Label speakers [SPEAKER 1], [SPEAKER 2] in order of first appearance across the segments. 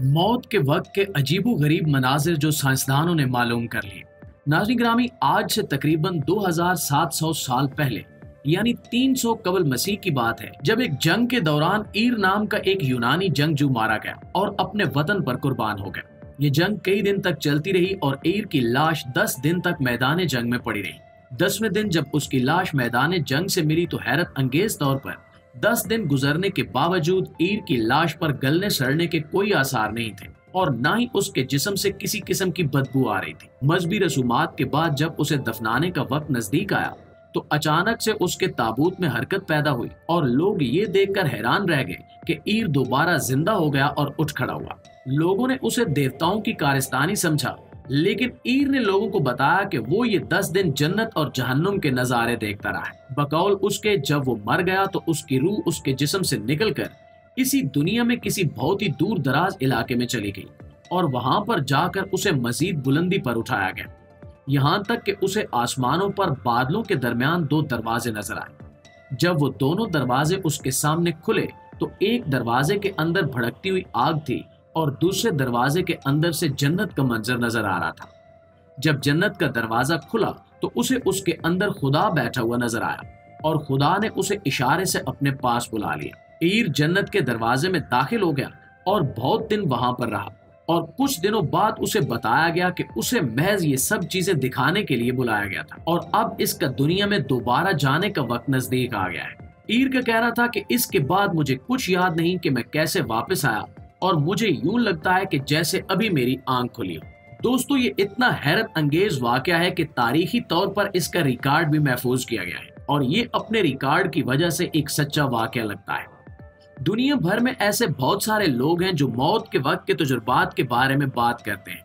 [SPEAKER 1] मौत के वक्त के अजीबोगरीब मनाजिर जो साइंसदानों ने मालूम कर लिए। नाज़रीन ग्रामी, आज से तकरीबन 2700 साल पहले यानी 300 कबल मसीह की बात है, जब एक जंग के दौरान ईर नाम का एक यूनानी जंगजू मारा गया और अपने वतन पर कुर्बान हो गया। ये जंग कई दिन तक चलती रही और ईर की लाश 10 दिन तक मैदान जंग में पड़ी रही। 10वें दिन जब उसकी लाश मैदान जंग से मिली तो हैरत अंगेज तौर पर 10 दिन गुजरने के बावजूद ईर की लाश पर गलने सड़ने के कोई आसार नहीं थे और न ही उसके जिस्म से किसी किस्म की बदबू आ रही थी। मजहबी रसूमात के बाद जब उसे दफनाने का वक्त नजदीक आया तो अचानक से उसके ताबूत में हरकत पैदा हुई और लोग ये देखकर हैरान रह गए कि ईर दोबारा जिंदा हो गया और उठ खड़ा हुआ। लोगों ने उसे देवताओं की कारस्तानी समझा, लेकिन ईर ने लोगों को बताया कि वो ये 10 दिन जन्नत और जहन्नुम के नजारे देखता रहा है। बकौल उसके जब वो मर गया तो उसकी रूह उसके जिस्म से निकलकर इसी दुनिया में किसी बहुत ही दूर दराज इलाके में चली गई और वहां पर जाकर उसे मजीद बुलंदी पर उठाया गया, यहाँ तक कि उसे आसमानों पर बादलों के दरमियान 2 दरवाजे नजर आए। जब वो दोनों दरवाजे उसके सामने खुले तो एक दरवाजे के अंदर भड़कती हुई आग थी और दूसरे दरवाजे के अंदर से जन्नत का मंजर नजर आ रहा था। जब जन्नत का दरवाजा खुला तो उसे उसके अंदर खुदा बैठा हुआ नजर आया और खुदा ने उसे इशारे से अपने पास बुला लिया। ईर जन्नत के दरवाजे में दाखिल हो गया और बहुत दिन वहां पर रहा और कुछ दिनों बाद उसे बताया गया कि उसे महज ये सब चीजें दिखाने के लिए बुलाया गया था और अब इसका दुनिया में दोबारा जाने का वक्त नजदीक आ गया है। ईर का कहना था कि इसके बाद मुझे कुछ याद नहीं कि मैं कैसे वापस आया और मुझे यूं लगता है कि जैसे अभी मेरी आंख खुली हो। दोस्तों, ये इतना हैरत अंगेज वाकया है कि तारीखी तौर पर इसका रिकॉर्ड भी महफूज किया गया है और ये अपने रिकॉर्ड की वजह से एक सच्चा वाकया लगता है। दुनिया भर में ऐसे बहुत सारे लोग हैं जो मौत के वक्त के तजुर्बात के बारे में बात करते हैं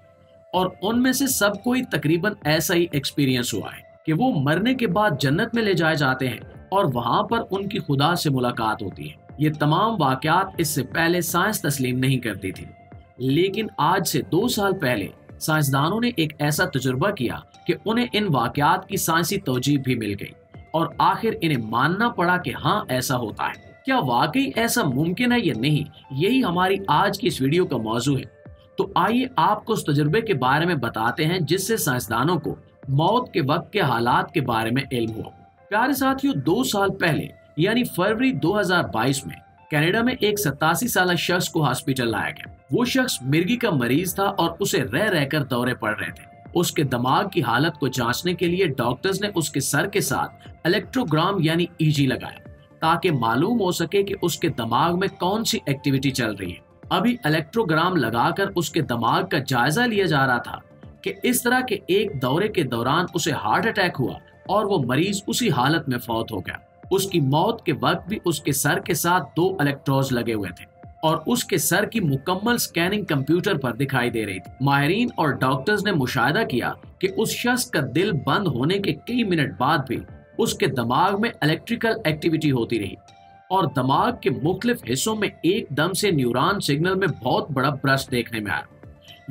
[SPEAKER 1] और उनमें से सब कोई तकरीबन ऐसा ही एक्सपीरियंस हुआ है कि वो मरने के बाद जन्नत में ले जाए जाते हैं और वहां पर उनकी खुदा से मुलाकात होती है। ये तमाम वाकयात इससे पहले साइंस तस्लीम नहीं करती थी, लेकिन आज से 2 साल पहले साइंसदानों ने एक ऐसा तजुर्बा किया कि उन्हें इन वाकयात की साइंसी तौजीह भी मिल गई और आखिर इन्हें मानना पड़ा कि हाँ, ऐसा होता है। क्या वाकई ऐसा मुमकिन है या नहीं, यही हमारी आज की इस वीडियो का मौजू है। तो आइए आपको उस तजुर्बे के बारे में बताते हैं जिससे साइंसदानों को मौत के वक्त के हालात के बारे में इल्म हुआ। प्यारे साथियों, 2 साल पहले यानी फरवरी 2022 में कनाडा में एक 87 साल शख्स को हॉस्पिटल लाया गया। वो शख्स मिर्गी का मरीज था और उसे रह रहकर दौरे पड़ रहे थे। उसके दिमाग की हालत को जांचने के लिए डॉक्टर्स ने उसके सर के साथ इलेक्ट्रोग्राम यानी ईजी लगाया ताकि मालूम हो सके कि उसके दिमाग में कौन सी एक्टिविटी चल रही है। अभी इलेक्ट्रोग्राम लगाकर उसके दिमाग का जायजा लिया जा रहा था कि इस तरह के एक दौरे के दौरान उसे हार्ट अटैक हुआ और वो मरीज उसी हालत में फौत हो गया। उसकी मौत के वक्त भी उसके सर के साथ 2 इलेक्ट्रोड्स लगे हुए थे और उसके सर की मुकम्मल स्कैनिंग कंप्यूटर पर दिखाई दे रही थी। माहिरीन और डॉक्टर्स ने मुशाहिदा किया कि उस शख्स का दिल बंद होने के कई मिनट बाद भी उसके दिमाग में इलेक्ट्रिकल एक्टिविटी होती रही और दिमाग के मुख्तलिफ हिस्सों में एकदम से न्यूरॉन सिग्नल में बहुत बड़ा ब्रस्ट देखने में आया,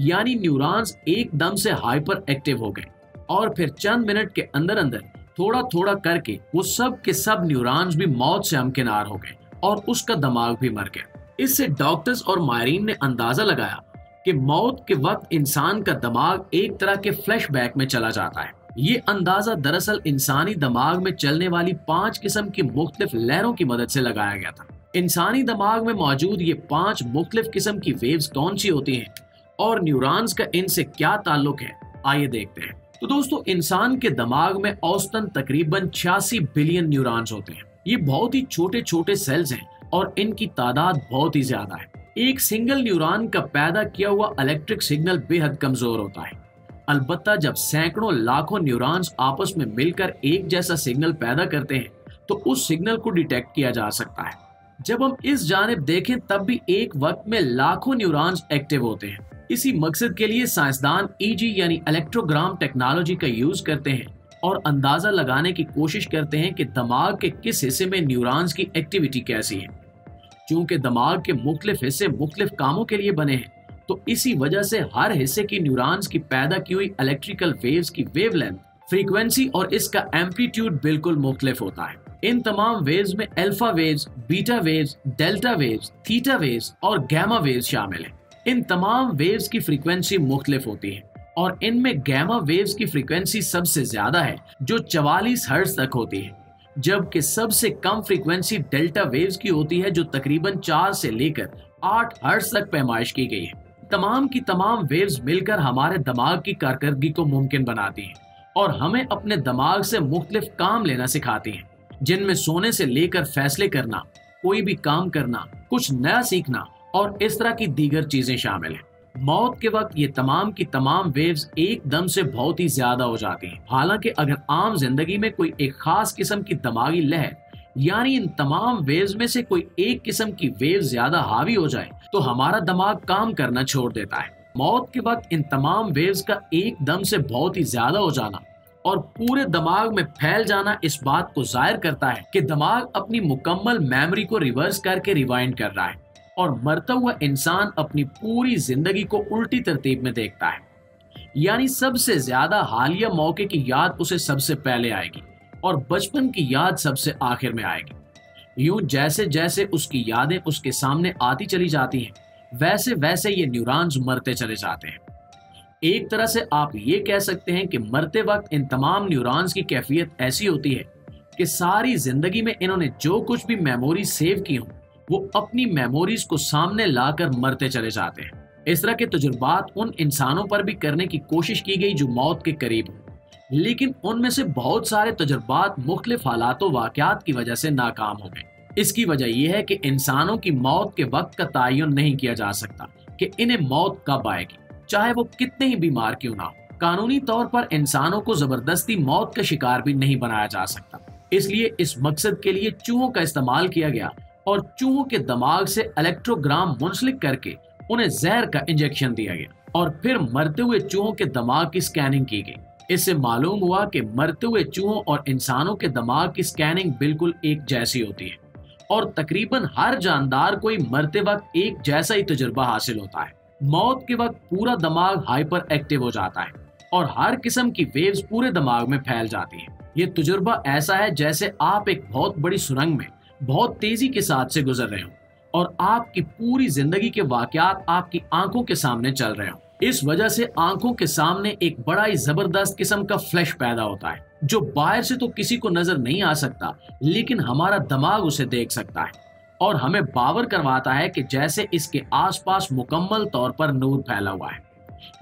[SPEAKER 1] यानी न्यूरॉन्स एकदम से हाइपर एक्टिव हो गए और फिर चंद मिनट के अंदर अंदर थोड़ा थोड़ा करके वो सब के सब न्यूरॉन्स भी मौत से हमकिनार हो गए और उसका दिमाग भी मर गया। इससे डॉक्टर्स और माहिरीन ने अंदाजा लगाया कि मौत के वक्त इंसान का दिमाग एक तरह के फ्लैशबैक में चला जाता है। ये अंदाजा दरअसल इंसानी दिमाग में चलने वाली 5 किस्म की मुख्तलिफ लहरों की मदद से लगाया गया था। इंसानी दिमाग में मौजूद ये 5 मुख्तलिफ किस्म की वेव्स कौन सी होती हैं और न्यूरॉन्स का इनसे क्या ताल्लुक है, आइए देखते हैं। तो दोस्तों, इंसान के दिमाग में औसतन तकरीबन 86 बिलियन न्यूरॉन्स होते हैं। ये बहुत ही छोटे छोटे सेल्स हैं और इनकी तादाद बहुत ही ज्यादा है। एक सिंगल न्यूरॉन का पैदा किया हुआ इलेक्ट्रिक सिग्नल बेहद कमजोर होता है। अलबत्ता जब सैकड़ों लाखों न्यूरॉन्स आपस में मिलकर एक जैसा सिग्नल पैदा करते हैं तो उस सिग्नल को डिटेक्ट किया जा सकता है। जब हम इस जानिब देखें तब भी एक वक्त में लाखों न्यूरॉन्स एक्टिव होते हैं। इसी मकसद के लिए साइंसदान ईजी यानी इलेक्ट्रोग्राम टेक्नोलॉजी का यूज करते हैं और अंदाजा लगाने की कोशिश करते हैं कि दिमाग के किस हिस्से में न्यूरॉन्स की एक्टिविटी कैसी है। चूंकि दिमाग के मुख्तलिफ हिस्से मुख्तलिफ कामों के लिए बने हैं तो इसी वजह से हर हिस्से की न्यूरॉन्स की पैदा की हुई इलेक्ट्रिकल वेव्स की वेवलेंथ, फ्रीक्वेंसी और इसका एम्पलीट्यूड बिल्कुल मुख्तलिफ होता है। इन तमाम वेव्स में alpha waves, beta waves, delta waves, theta waves और गैमा वेव्स शामिल हैं। इन तमाम वेव्स की फ्रीक्वेंसी मुख्तलिफ होती है और इनमें गैमा वेव्स की फ्रीक्वेंसी सबसे ज्यादा है जो 44 हर्ट्ज तक होती है, जबकि सबसे कम फ्रीक्वेंसी डेल्टा वेव्स की होती है जो तकरीबन 4 से लेकर 8 हर्ट्ज तक पैमाइश की गई है। तमाम की तमाम वेव्स मिलकर हमारे दिमाग की कारकर्दगी को मुमकिन बनाती हैं और हमें अपने दिमाग से मुख्तलिफ काम लेना सिखाती हैं, जिनमें सोने से लेकर फैसले करना, कोई भी काम करना, कुछ नया सीखना और इस तरह की दीगर चीजें शामिल हैं। मौत के वक्त ये तमाम की तमाम वेव्स एकदम से बहुत ही ज्यादा हो जाती हैं। हालांकि अगर आम जिंदगी में कोई एक खास किस्म की दिमागी लहर यानी इन तमाम वेव्स में से कोई एक किस्म की वेव ज्यादा हावी हो जाए तो हमारा दिमाग काम करना छोड़ देता है। मौत के वक्त इन तमाम वेव्स का एकदम से बहुत ही ज्यादा हो जाना और पूरे दिमाग में फैल जाना इस बात को जाहिर करता है कि दिमाग अपनी मुकम्मल मेमोरी को रिवर्स करके रिवाइंड कर रहा है और मरता हुआ इंसान अपनी पूरी जिंदगी को उल्टी तरतीब में देखता है। यानी सबसे ज्यादा हालिया मौके की याद उसे सबसे पहले आएगी और बचपन की याद सबसे आखिर में आएगी। यूं जैसे जैसे उसकी यादें उसके सामने आती चली जाती हैं, वैसे वैसे ये न्यूरॉन्स मरते चले जाते हैं। एक तरह से आप ये कह सकते हैं कि मरते वक्त इन तमाम न्यूरॉन्स की कैफियत ऐसी होती है कि सारी जिंदगी में इन्होंने जो कुछ भी मेमोरी सेव की हो वो अपनी मेमोरीज को सामने लाकर मरते चले जाते हैं। इस तरह के तजुर्बात उन इंसानों पर भी करने की कोशिश की गई जो मौत के करीब हो, लेकिन उनमें से बहुत सारे तजुर्बात मुख्तलिफ हालातों वाक़यात की वजह से नाकाम हो गए। इसकी वजह यह है कि इंसानों की मौत के वक्त का तयन नहीं किया जा सकता कि इन्हें मौत कब आएगी, चाहे वो कितने ही बीमार क्यों ना हो। कानूनी तौर पर इंसानों को जबरदस्ती मौत का शिकार भी नहीं बनाया जा सकता। इसलिए इस मकसद के लिए चूहों का इस्तेमाल किया गया और चूहों के दिमाग से इलेक्ट्रोग्राम मुंसलिक करके उन्हें जहर का इंजेक्शन दिया गया और फिर मरते हुए चूहों के दिमाग की स्कैनिंग की गई। इससे मालूम हुआ कि मरते हुए चूहों और इंसानों के दिमाग की स्कैनिंग बिल्कुल एक जैसी होती है और तकरीबन हर जानदार को ही मरते वक्त एक जैसा ही तजुर्बा हासिल होता है। मौत के वक्त पूरा दिमाग हाइपर एक्टिव हो जाता है और हर किस्म की वेव्स पूरे दिमाग में फैल जाती है। ये तजुर्बा ऐसा है जैसे आप एक बहुत बड़ी सुरंग में बहुत तेजी के साथ से गुजर रहे हो और आपकी पूरी जिंदगी के वाकयात आपकी आंखों के सामने चल रहे हो। इस वजह से आंखों के सामने एक बड़ा ही जबरदस्त किस्म का फ्लैश पैदा होता है जो बाहर से तो किसी को नजर नहीं आ सकता, लेकिन हमारा दिमाग उसे देख सकता है और हमें बावर करवाता है कि जैसे इसके आसपास मुकम्मल तौर पर नूर फैला हुआ है।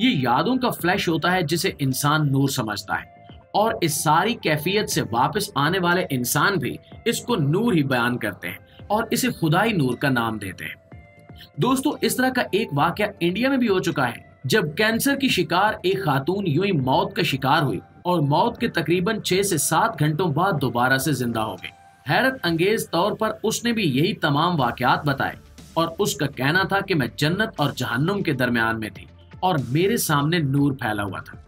[SPEAKER 1] ये यादों का फ्लैश होता है जिसे इंसान नूर समझता है और इस सारी कैफियत से वापस आने वाले इंसान भी इसको नूर ही बयान करते हैं और इसे खुदाई नूर का नाम देते हैं। दोस्तों, इस तरह का एक वाकया इंडिया में भी हो चुका है जब कैंसर की शिकार एक खातून यूं ही मौत का शिकार हुई और मौत के तकरीबन 6 से 7 घंटों बाद दोबारा से जिंदा हो गई। हैरत अंगेज तौर पर उसने भी यही तमाम वाकयात बताए और उसका कहना था कि मैं जन्नत और जहन्नुम के दरमियान में थी और मेरे सामने नूर फैला हुआ था।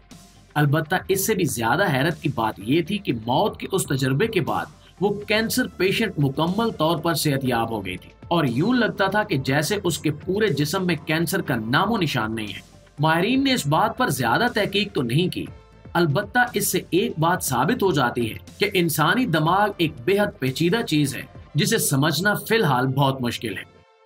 [SPEAKER 1] अलबत्ता इससे भी ज्यादा हैरत की बात यह थी कि मौत के उस तजर्बे के बाद वो कैंसर पेशेंट मुकम्मल तौर पर सेहतयाब हो गई थी और यूं लगता था कि जैसे उसके पूरे जिस्म में कैंसर का नामो निशान नहीं है। माहिरीन ने इस बात पर ज्यादा तहकीक तो नहीं की, अलबत्ता इससे एक बात साबित हो जाती है कि इंसानी दिमाग एक बेहद पेचीदा चीज है जिसे समझना फिलहाल बहुत मुश्किल है।